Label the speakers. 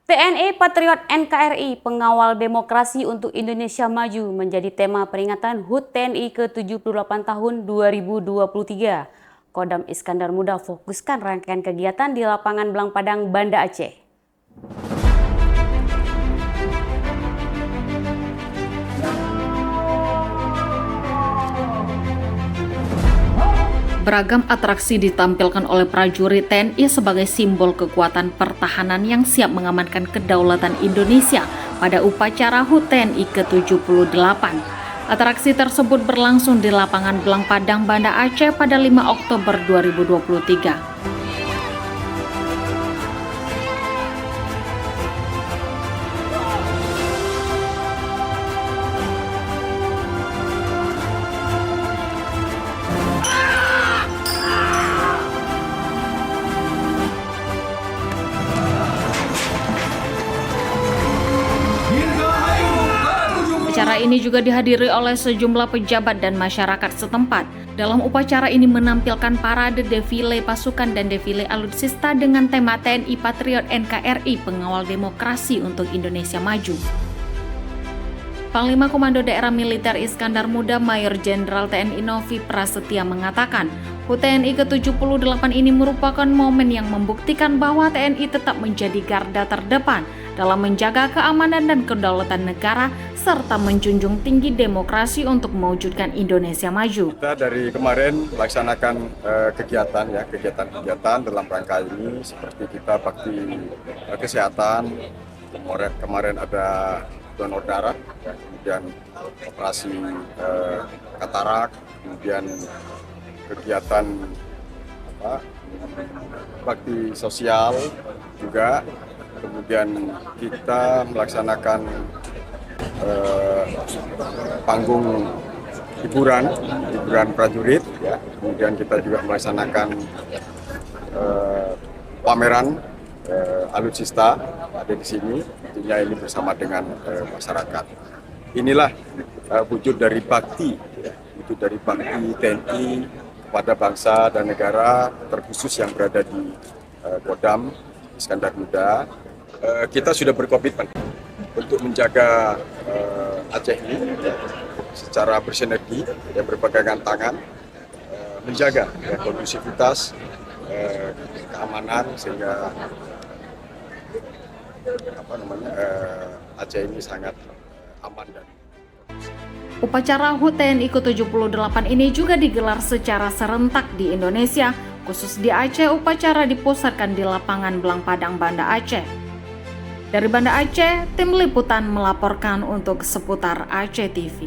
Speaker 1: TNI Patriot NKRI Pengawal Demokrasi untuk Indonesia Maju menjadi tema peringatan HUT TNI ke-78 tahun 2023. Kodam Iskandar Muda fokuskan rangkaian kegiatan di lapangan Blang Padang, Banda Aceh.
Speaker 2: Beragam atraksi ditampilkan oleh prajurit TNI sebagai simbol kekuatan pertahanan yang siap mengamankan kedaulatan Indonesia pada upacara HUT TNI ke-78. Atraksi tersebut berlangsung di lapangan Blang Padang, Banda Aceh pada 5 Oktober 2023. Acara ini juga dihadiri oleh sejumlah pejabat dan masyarakat setempat. Dalam upacara ini menampilkan parade defile pasukan dan defile alutsista dengan tema TNI Patriot NKRI Pengawal Demokrasi untuk Indonesia Maju. Panglima Komando Daerah Militer Iskandar Muda Mayor Jenderal TNI Novi Prasetya mengatakan, HUT TNI ke-78 ini merupakan momen yang membuktikan bahwa TNI tetap menjadi garda terdepan dalam menjaga keamanan dan kedaulatan negara serta menjunjung tinggi demokrasi untuk mewujudkan Indonesia maju.
Speaker 3: Kita dari kemarin melaksanakan kegiatan dalam rangka ini seperti kita bakti kesehatan, kemarin ada donor darah, kemudian operasi katarak, kemudian kegiatan bakti sosial juga. Kemudian kita melaksanakan panggung hiburan prajurit, ya. Kemudian kita juga melaksanakan pameran alutsista ada di sini, tentunya ini bersama dengan masyarakat. Inilah wujud dari bakti, ya. Wujud dari bakti TNI kepada bangsa dan negara, terkhusus yang berada di Kodam Iskandar Muda. Kita sudah berkomitmen untuk menjaga Aceh ini secara bersinergi, berpegangan tangan, menjaga kondusivitas, keamanan sehingga Aceh ini sangat aman dan
Speaker 2: Upacara HUT TNI ke-78 ini juga digelar secara serentak di Indonesia. Khusus di Aceh, upacara dipusatkan di lapangan Blang Padang, Banda Aceh. Dari Banda Aceh, tim liputan melaporkan untuk Seputar Aceh TV.